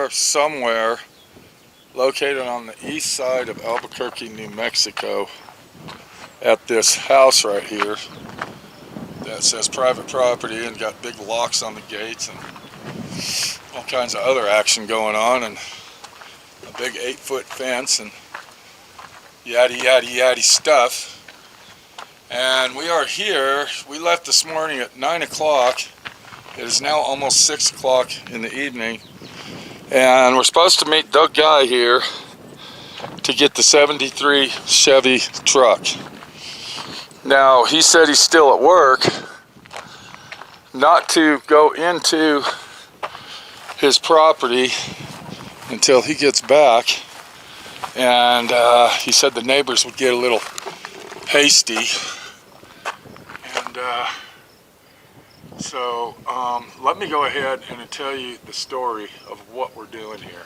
are somewhere located on the east side of Albuquerque, New Mexico, at this house right here that says private property and got big locks on the gates and all kinds of other action going on, and a big 8-foot fence and yaddy yaddy yaddy stuff. And we are here. We left this morning at 9 o'clock. It is now almost 6 o'clock in the evening, and we're supposed to meet Doug Guy here to get the 73 Chevy truck. Now, he said he's still at work, not to go into his property until he gets back, and he said the neighbors would get a little hasty, and so let me go ahead and tell you the story of what we're doing here.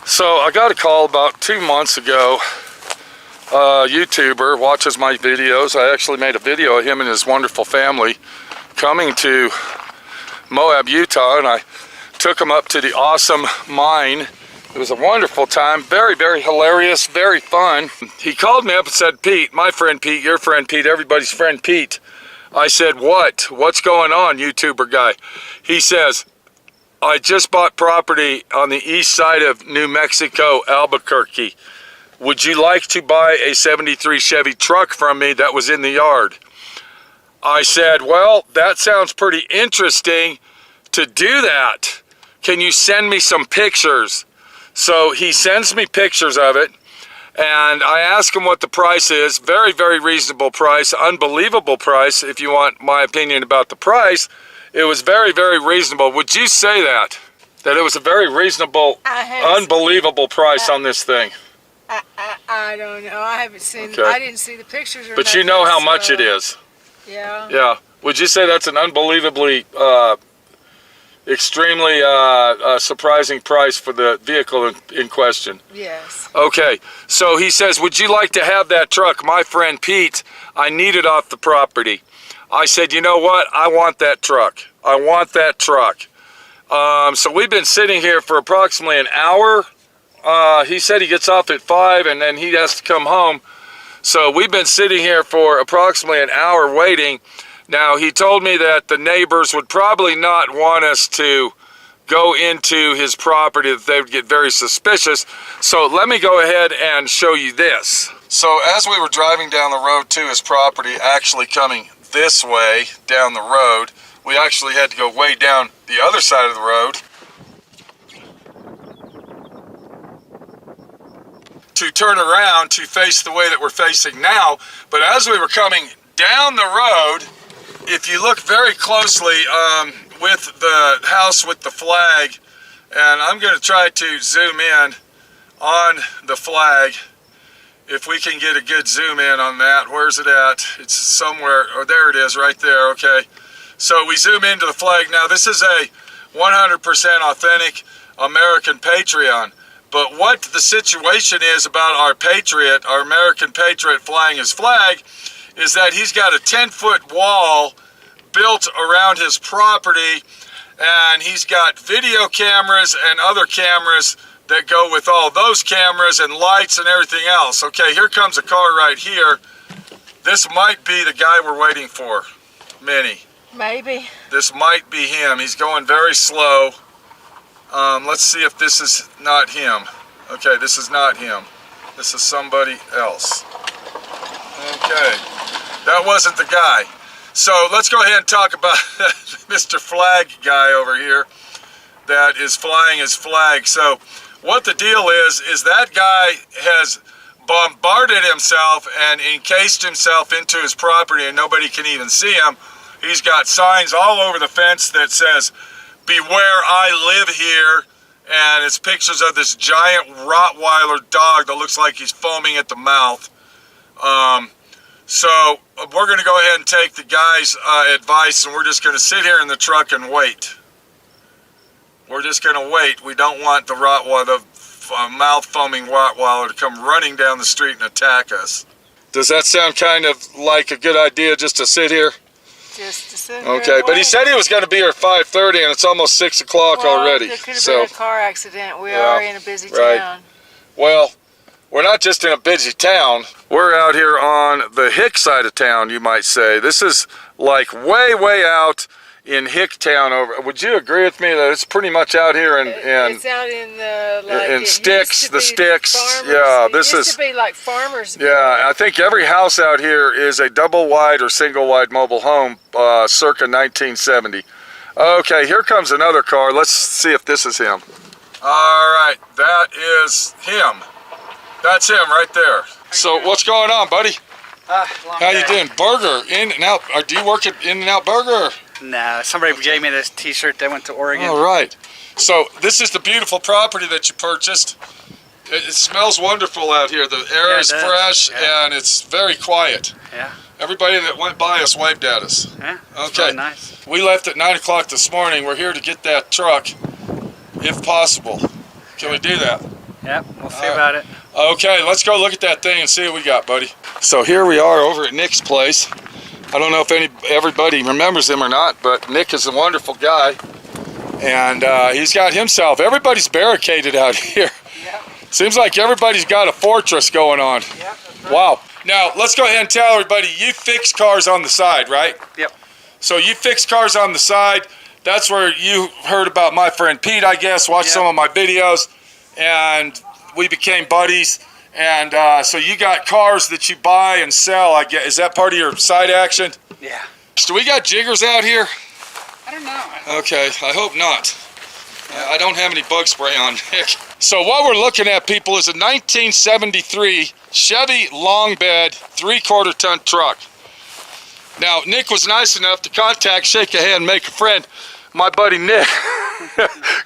So I got a call about 2 months ago. A YouTuber watches my videos. I actually made a video of him and his wonderful family coming to Moab, Utah, and I took him up to the awesome mine. It was a wonderful time, very, very hilarious, very fun. He called me up and said, "Pete, my friend Pete, your friend Pete, everybody's friend Pete." I said, "What? What's going on, YouTuber guy?" He says, "I just bought property on the east side of New Mexico, Albuquerque. Would you like to buy a 73 Chevy truck from me that was in the yard?" I said, "Well, that sounds pretty interesting to do that. Can you send me some pictures?" So he sends me pictures of it, and I ask him what the price is. Very, very reasonable price, unbelievable price if you want my opinion about the price. It was very, very reasonable. Would you say that? That it was a very reasonable, unbelievable price on this thing? I don't know. I haven't seen. Okay. I didn't see the pictures. Or but nothing, you know how so, much it is. Yeah. Yeah. Would you say that's an unbelievably, extremely surprising price for the vehicle in question? Yes. Okay. So he says, "Would you like to have that truck, my friend Pete? I need it off the property." I said, "You know what? I want that truck. I want that truck." So we've been sitting here for approximately an hour. He said he gets off at 5 and then he has to come home. So we've been sitting here for approximately an hour waiting. Now, he told me that the neighbors would probably not want us to go into his property, that they would get very suspicious. So let me go ahead and show you this. So as we were driving down the road to his property, actually coming this way down the road, we actually had to go way down the other side of the road to turn around to face the way that we're facing now. But as we were coming down the road, if you look very closely with the house with the flag, and I'm going to try to zoom in on the flag, if we can get a good zoom in on that. Where's it at? It's somewhere. Oh, there it is, right there. Okay. So we zoom into the flag. Now, this is a 100% authentic American Patriot. But what the situation is about our Patriot, our American Patriot flying his flag, is that he's got a 10-foot wall built around his property, and he's got video cameras and other cameras that go with all those cameras and lights and everything else. Okay, here comes a car right here. This might be the guy we're waiting for, Minnie. Maybe. This might be him. He's going very slow. Let's see if this is not him. Okay, this is not him. This is somebody else. Okay, that wasn't the guy. So let's go ahead and talk about Mr. Flag guy over here that is flying his flag. So what the deal is that guy has bombarded himself and encased himself into his property and nobody can even see him. He's got signs all over the fence that says, "Beware, I live here," and it's pictures of this giant Rottweiler dog that looks like he's foaming at the mouth. So we're going to go ahead and take the guy's advice, and we're just going to sit here in the truck and wait. We're just going to wait. We don't want the Rottweiler, the mouth foaming Rottweiler, to come running down the street and attack us. Does that sound kind of like a good idea, just to sit here? Just to sit here. Okay, but he said he was going to be here at 5:30, and it's almost 6 o'clock already. There could have been a car accident. We are in a busy town. Well, we're not just in a busy town. We're out here on the Hick side of town, you might say. This is like way, way out in Hicktown. Over. Would you agree with me that it's pretty much out here in it's out in the in sticks, the sticks. Farmers. Yeah, this used to be like farmers. Yeah, I think every house out here is a double wide or single wide mobile home, circa 1970. Okay, here comes another car. Let's see if this is him. All right, that is him. That's him right there. So what's going on, buddy? How you doing? Burger, In-N-Out. Do you work at In-N-Out Burger? No, somebody gave me this t-shirt that went to Oregon. All right. So this is the beautiful property that you purchased. It smells wonderful out here. The air is fresh and it's very quiet. Yeah. Everybody that went by us waved at us. Yeah. Okay. Really nice. We left at 9 o'clock this morning. We're here to get that truck, if possible. Can we do that? Yep, we'll see about it. Okay, let's go look at that thing and see what we got, buddy. So here we are over at Nick's place. I don't know if everybody remembers him or not, but Nick is a wonderful guy. And he's got himself, everybody's barricaded out here. Yep. Seems like everybody's got a fortress going on. Yep, that's right. Wow. Now, let's go ahead and tell everybody, you fix cars on the side, right? Yep. So you fix cars on the side. That's where you heard about my friend Pete, I guess, watched some of my videos, and we became buddies. And so you got cars that you buy and sell, I guess. Is that part of your side action? Yeah. Do we got jiggers out here? I don't know. Okay, I hope not. I don't have any bug spray on, Nick. So what we're looking at, people, is a 1973 Chevy long bed 3/4 ton truck. Now, Nick was nice enough to contact, shake a hand, make a friend. My buddy Nick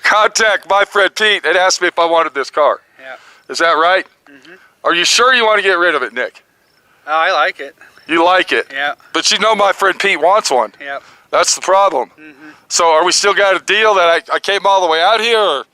contact my friend Pete and asked me if I wanted this car. Yeah. Is that right? Mm-hmm. Are you sure you want to get rid of it, Nick? Oh, I like it. You like it? Yeah. But you know my friend Pete wants one. Yep. That's the problem. Mm-hmm. So are we still got a deal that I came all the way out here? Or?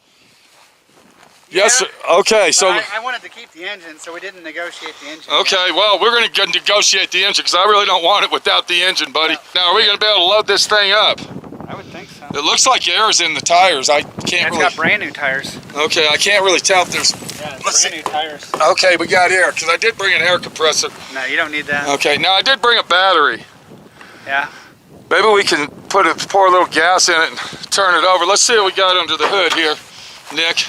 Yes, sir. Okay, so... I wanted to keep the engine, so we didn't negotiate the engine. Okay, well, we're going to negotiate the engine because I really don't want it without the engine, buddy. Now, are we going to be able to load this thing up? I would think so. It looks like air is in the tires. I can't It's really... got brand new tires. Okay, I can't really tell if there's... Yeah, it's Let's brand new tires. Okay, we got air because I did bring an air compressor. No, you don't need that. Okay, now I did bring a battery. Yeah. Maybe we can pour a little gas in it and turn it over. Let's see what we got under the hood here, Nick.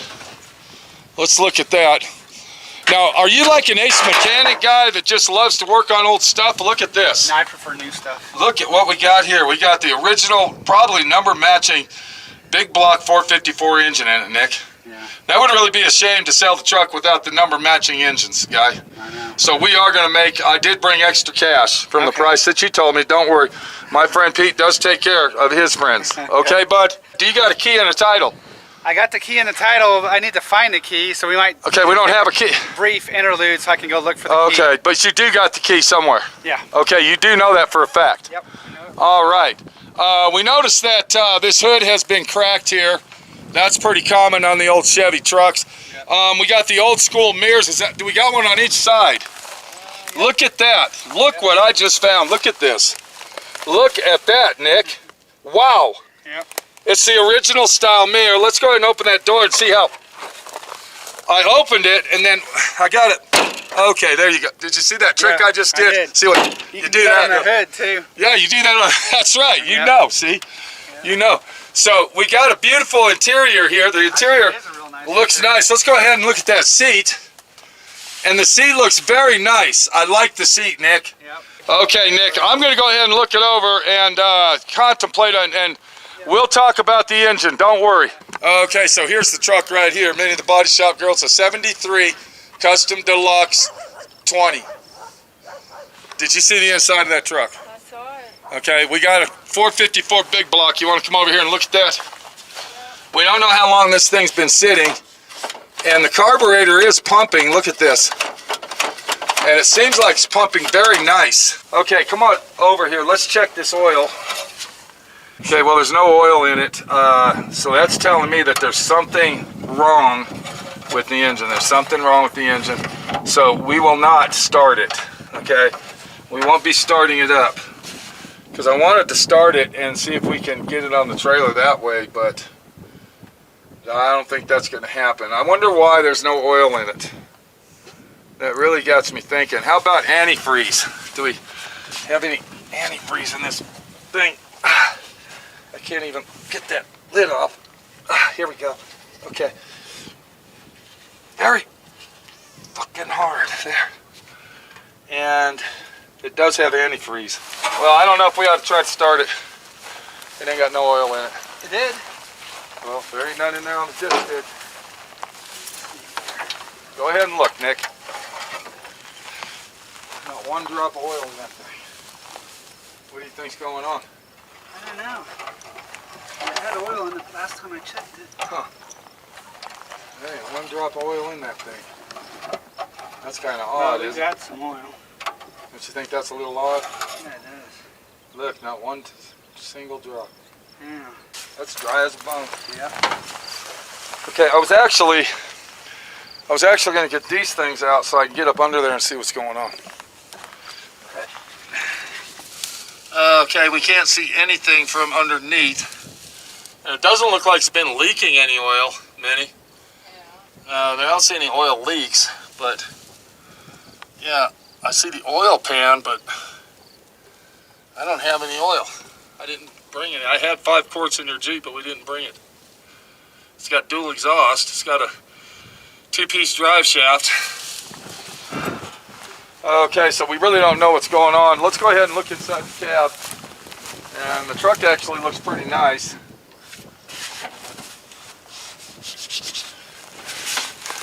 Let's look at that. Now, are you like an ace mechanic guy that just loves to work on old stuff? Look at this. No, I prefer new stuff. Look at what we got here. We got the original, probably number matching, big block 454 engine in it, Nick. Yeah. That would really be a shame to sell the truck without the number matching engines, guy. I know. So we are going to I did bring extra cash from the price that you told me. Don't worry. My friend Pete does take care of his friends. Okay, bud? Do you got a key and a title? I got the key in the title. I need to find the key, so we might... Okay, we don't have a key. Brief interlude so I can go look for the key. Okay, but you do got the key somewhere. Yeah. Okay, you do know that for a fact. Yep. All right. We noticed that this hood has been cracked here. That's pretty common on the old Chevy trucks. Yep. We got the old school mirrors. Do we got one on each side? Yep. Look at that. Look what I just found. Look at this. Look at that, Nick. Wow. Yep. It's the original style mirror. Let's go ahead and open that door and see how... I opened it and then I got it. Okay, there you go. Did you see that trick I just did? I did. See what You you do that on the hood too. Yeah, you do that. That's right. You Yep. know. See. You know. So we got a beautiful interior here. The interior It is a real nice looks interior. nice. Let's go ahead and look at that seat. And the seat looks very nice. I like the seat, Nick. Yep. Okay, Nick, I'm going to go ahead and look it over and contemplate on, and we'll talk about the engine. Don't worry. Okay, so here's the truck right here. Many of the body shop girls, a 73 Custom Deluxe 20. Did you see the inside of that truck? I saw it. Okay, we got a 454 big block. You want to come over here and look at that? We don't know how long this thing's been sitting, and the carburetor is pumping. Look at this. And it seems like it's pumping very nice. Okay, come on over here. Let's check this oil. Okay, well, there's no oil in it, so that's telling me that there's something wrong with the engine. There's something wrong with the engine, so we will not start it, okay? We won't be starting it up, because I wanted to start it and see if we can get it on the trailer that way, but I don't think that's going to happen. I wonder why there's no oil in it. That really gets me thinking. How about antifreeze? Do we have any antifreeze in this thing? I can't even get that lid off. Here we go. Okay. Very fucking hard there. And it does have antifreeze. Well, I don't know if we ought to try to start it. It ain't got no oil in it. It did. Well, there ain't none in there on the disc bit. Go ahead and look, Nick. Not one drop of oil in that thing. What do you think's going on? I don't know. It had oil in it last time I checked it. Huh. There ain't one drop of oil in that thing. That's kind of odd, We isn't it? got some oil. Don't you think that's a little odd? Yeah, it does. Look, not one single drop. Yeah. That's dry as a bone. Yeah. Okay, I was actually going to get these things out so I can get up under there and see what's going on. Okay, we can't see anything from underneath. And it doesn't look like it's been leaking any oil, Minnie. I don't see any oil leaks, but yeah, I see the oil pan, but I don't have any oil. I didn't bring it. I had 5 quarts in your Jeep, but we didn't bring it. It's got dual exhaust. It's got a 2-piece drive shaft. Okay, so we really don't know what's going on. Let's go ahead and look inside the cab. And the truck actually looks pretty nice.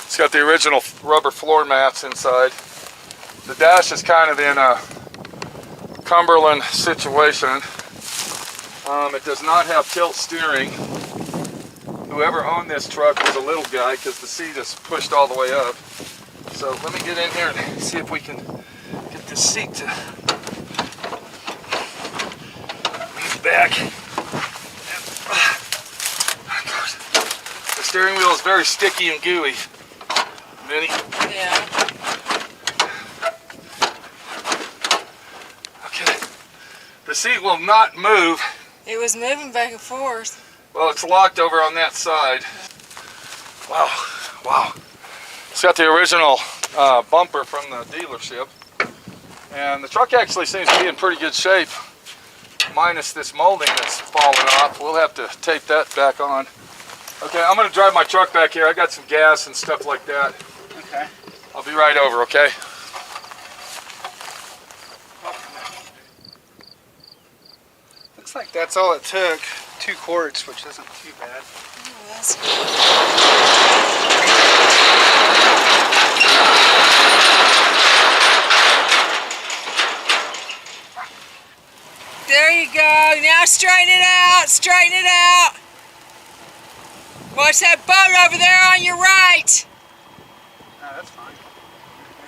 It's got the original rubber floor mats inside. The dash is kind of in a Cumberland situation. It does not have tilt steering. Whoever owned this truck was a little guy because the seat is pushed all the way up. So let me get in here and see if we can get this seat to move back. The steering wheel is very sticky and gooey. Minnie? Yeah. Okay. The seat will not move. It was moving back and forth. Well, it's locked over on that side. Wow, wow. It's got the original bumper from the dealership. And the truck actually seems to be in pretty good shape, minus this molding that's fallen off. We'll have to tape that back on. Okay, I'm gonna drive my truck back here. I got some gas and stuff like that. Okay. I'll be right over, okay? Looks like that's all it took. 2 quarts, which isn't too bad. Oh, that's good. There you go. Now straighten it out. Straighten it out. Watch that boat over there on your right. No, that's fine.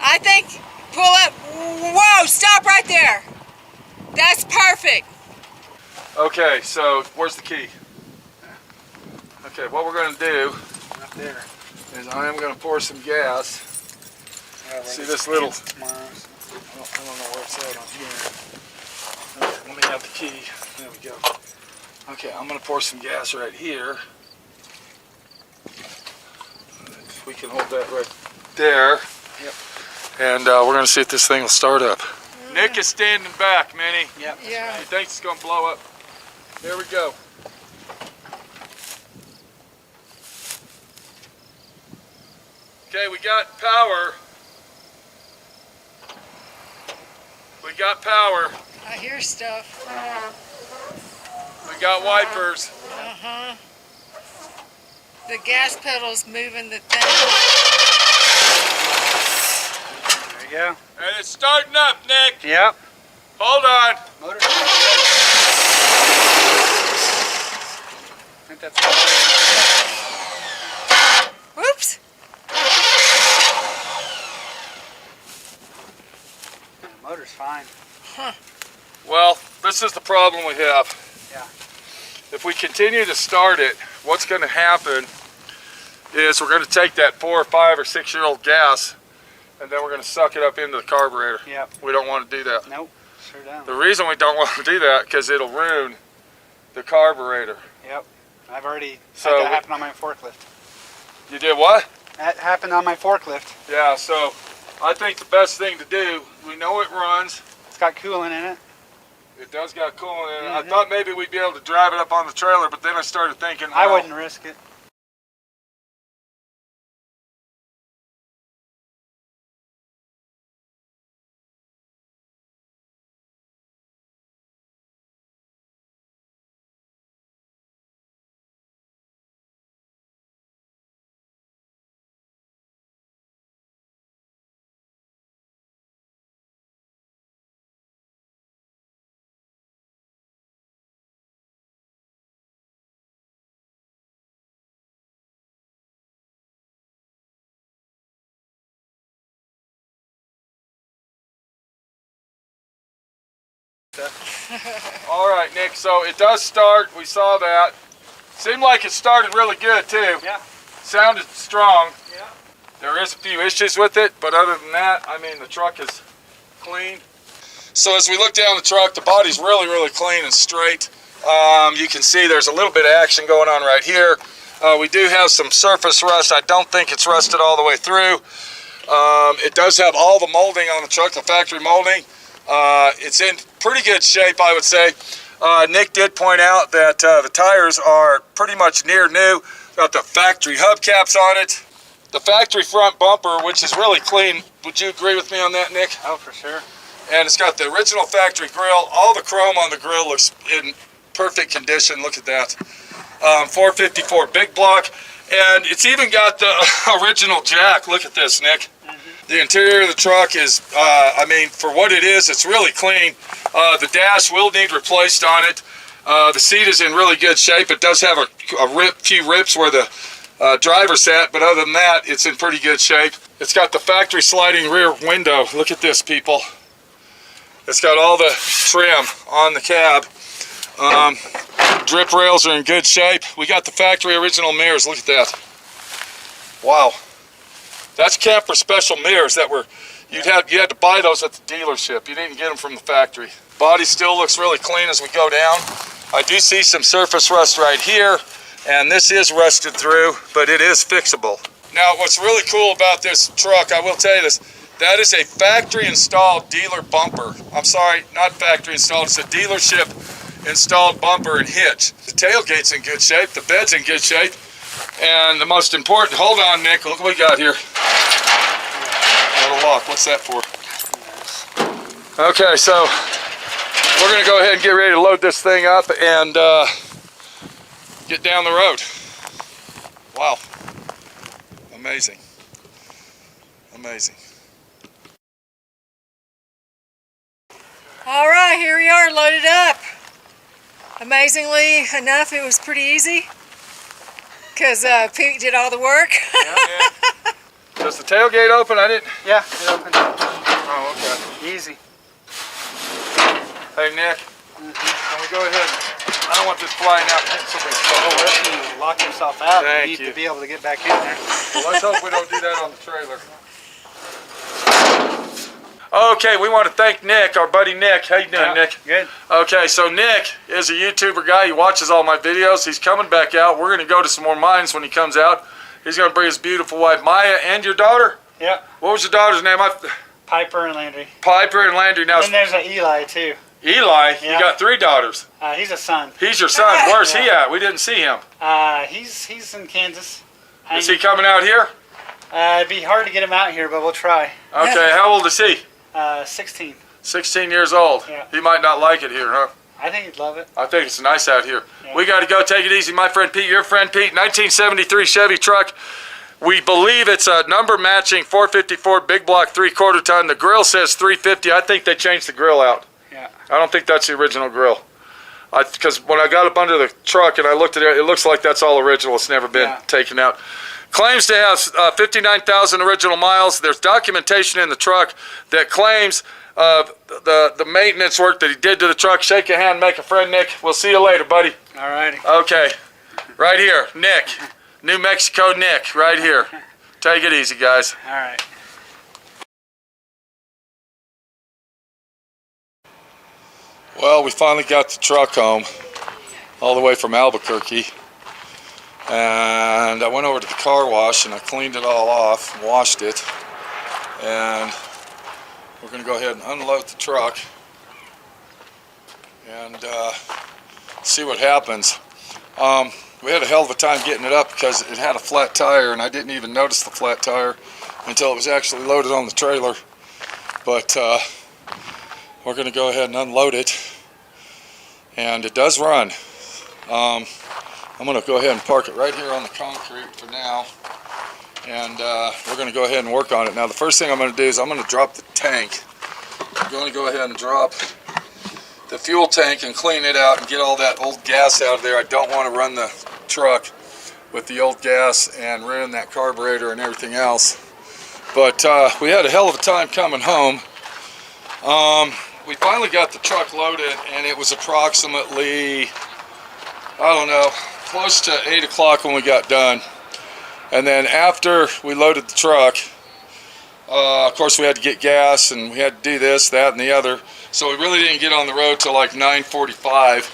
I think pull up. Whoa, stop right there. That's perfect. Okay, so where's the key? Okay, what we're gonna do Up there. is I am gonna pour some gas. Yeah, See this little- tomorrow. I don't know where it's at on here. Okay, let me have the key. There we go. Okay, I'm gonna pour some gas right here. If we can hold that right there. Yep. And we're gonna see if this thing will start up. Nick is standing back, Minnie. Yep. Yeah. He thinks it's gonna blow up. There we go. Okay, we got power. We got power. I hear stuff. We got wipers. Uh-huh. The gas pedal's moving the thing. There you go. And it's starting up, Nick. Yep. Hold on. Motor. I think that's Whoops. the motor's fine. Well, this is the problem we have. Yeah. If we continue to start it, what's going to happen is we're going to take that 4 or 5 or 6 year old gas and then we're going to suck it up into the carburetor. Yep. We don't want to do that. Nope. Sure don't. The reason we don't want to do that because it'll ruin the carburetor. Yep. I've already So had that happen on my forklift. You did what? That happened on my forklift. Yeah, so I think the best thing to do, we know it runs. It's got coolant in it. It does got coolant in it. I Mhm. thought maybe we'd be able to drive it up on the trailer, but then I started thinking, I well, wouldn't risk it. All right, Nick, so it does start. We saw that. Seemed like it started really good, too. Yeah. Sounded strong. Yeah. There is a few issues with it, but other than that, I mean, the truck is clean. So as we look down the truck, the body's really, really clean and straight. You can see there's a little bit of action going on right here. We do have some surface rust. I don't think it's rusted all the way through. It does have all the molding on the truck, the factory molding. It's in pretty good shape, I would say. Nick did point out that the tires are pretty much near new. Got the factory hubcaps on it. The factory front bumper, which is really clean. Would you agree with me on that, Nick? Oh, for sure. And it's got the original factory grille. All the chrome on the grille looks in perfect condition. Look at that. 454 big block. And it's even got the original jack. Look at this, Nick. The interior of the truck is, I mean, for what it is, it's really clean. The dash will need replaced on it. The seat is in really good shape. It does have a few rips where the driver sat, but other than that, it's in pretty good shape. It's got the factory sliding rear window. Look at this, people. It's got all the trim on the cab. Drip rails are in good shape. We got the factory original mirrors. Look at that. Wow. That's camper special mirrors that were, you had to buy those at the dealership. You didn't get them from the factory. Body still looks really clean as we go down. I do see some surface rust right here, and this is rusted through, but it is fixable. Now, what's really cool about this truck, I will tell you this, that is a factory installed dealer bumper. I'm sorry, not factory installed, it's a dealership installed bumper and hitch. The tailgate's in good shape, the bed's in good shape, and the most important, hold on, Nick, look what we got here. Got a lock, what's that for? Okay, so we're gonna go ahead and get ready to load this thing up and get down the road. Wow, amazing, amazing. All right, here we are, loaded up. Amazingly enough, it was pretty easy because Pete did all the work. Yeah. Does the tailgate open? I didn't. Yeah, it opened. Oh, okay. Easy. Hey, Nick, can we go ahead? I don't want this flying out. Oh, if you lock yourself out, Thank you need you. to be able to get back in there. Well, let's hope we don't do that on the trailer. Okay, we want to thank Nick, our buddy Nick. How you doing, Yeah, Nick? good. Okay, so Nick is a YouTuber guy. He watches all my videos. He's coming back out. We're going to go to some more mines when he comes out. He's going to bring his beautiful wife, Maya, and your daughter? Yeah, What was your daughter's name? Piper and Landry. Piper and Landry. Now, And there's an Eli too. Eli, you Yeah. got 3 daughters. He's a son. He's your son. Where's he at? We didn't see him. He's in Kansas. Is he coming out here? It'd be hard to get him out here, but we'll try. Okay, how old is he? 16. 16 years old. Yeah. He might not like it here, huh? I think he'd love it. I think it's nice out here. Yeah. We got to go. Take it easy, my friend Pete. Your friend Pete. 1973 Chevy truck. We believe it's a number matching 454 big block 3/4 ton. The grill says 350. I think they changed the grill out. Yeah. I don't think that's the original grill. Because when I got up under the truck and I looked at it, it looks like that's all original. It's never been taken out. Claims to have 59,000 original miles. There's documentation in the truck that claims the maintenance work that he did to the truck. Shake a hand, make a friend, Nick. We'll see you later, buddy. All righty. Okay. Right here, Nick. New Mexico Nick, right here. Take it easy, guys. All right. Well, we finally got the truck home, all the way from Albuquerque. And I went over to the car wash and I cleaned it all off, washed it. And we're going to go ahead and unload the truck and see what happens. We had a hell of a time getting it up because it had a flat tire, and I didn't even notice the flat tire until it was actually loaded on the trailer. But we're going to go ahead and unload it, and it does run. I'm going to go ahead and park it right here on the concrete for now, and we're going to go ahead and work on it. Now, the first thing I'm going to do is I'm going to drop the tank. I'm going to go ahead and drop the fuel tank and clean it out and get all that old gas out of there. I don't want to run the truck with the old gas and ruin that carburetor and everything else. But we had a hell of a time coming home. We finally got the truck loaded, and it was approximately, I don't know, close to 8 o'clock when we got done. And then after we loaded the truck, of course we had to get gas and we had to do this, that, and the other. So we really didn't get on the road till like 9:45.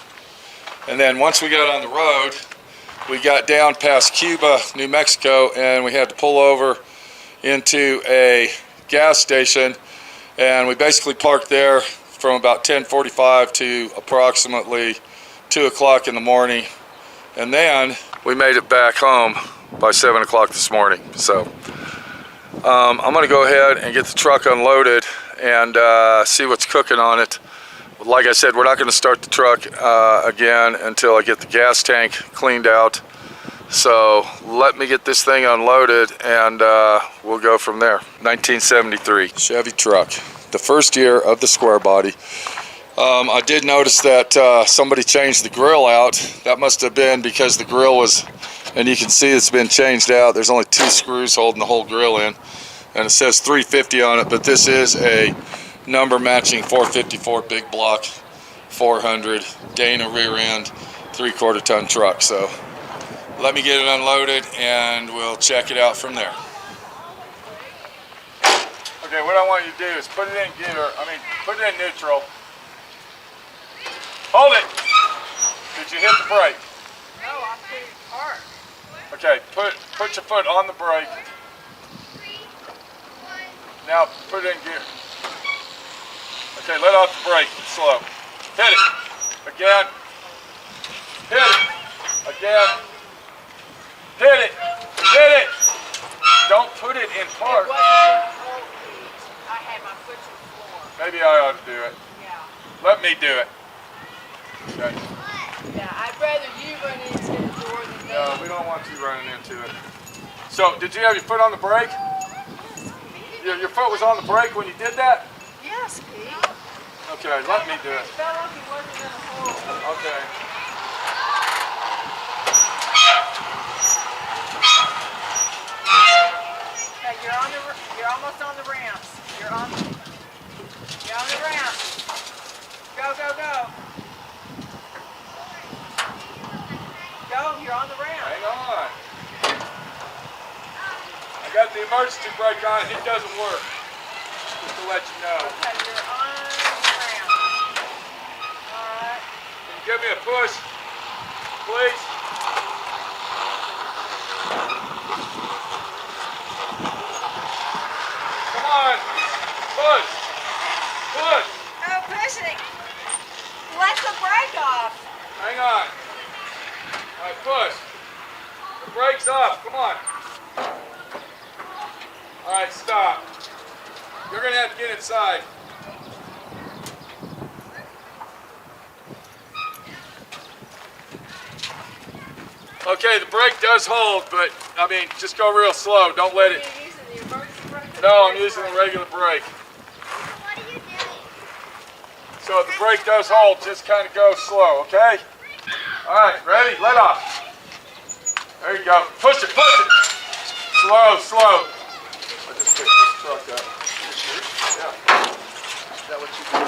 And then once we got on the road, we got down past Cuba, New Mexico, and we had to pull over into a gas station. And we basically parked there from about 10:45 to approximately 2 o'clock in the morning. And then we made it back home by 7 o'clock this morning. So I'm going to go ahead and get the truck unloaded and see what's cooking on it. Like I said, we're not going to start the truck again until I get the gas tank cleaned out. So let me get this thing unloaded and we'll go from there. 1973 Chevy truck, the first year of the square body. I did notice that somebody changed the grill out. That must have been because the grill was, and you can see it's been changed out. There's only 2 screws holding the whole grill in, and it says 350 on it, but this is a number matching 454 big block 400 Dana rear end 3/4 ton truck. So let me get it unloaded and we'll check it out from there. Okay, what I want you to do is put it in gear, put it in neutral. Hold it! Did you hit the brake? No, I put it hard. Okay, put your foot on the brake. Now put it in gear. Okay, let off the brake, slow. Hit it. Again. Hit it. Again. Hit it. Hit it. Don't put it in park. I had my foot to the floor. Maybe I ought to do it. Yeah. Let me do it. Okay. Yeah, I'd rather you run into the door than me. No, we don't want you running into it. So, did you have your foot on the brake? Your foot was on the brake when you did that? Yes, Pete. Okay, let me do it. It felt like it wasn't in a hole. Okay. Okay, you're almost on the ramps. You're on the ramps. Go, go, go. Go, you're on the ramp. Hang on. I got the emergency brake on. It doesn't work. Just to let you know. Okay, you're on the ramp. Alright. Can you give me a push, please? Come on. Push. Push. Oh, pushing. Let the brake off. Hang on. All right, push. The brake's off. Come on. All right, stop. You're gonna have to get inside. Okay, the brake does hold, but I mean, just go real slow. Don't let it. Are you using the emergency brake? No, I'm using the regular brake. What are you doing? So if the brake does hold, just kind of go slow, okay? All right, ready? Let off. There you go. Push it, push it. Slow, slow. I just picked this truck up. Is that what you do?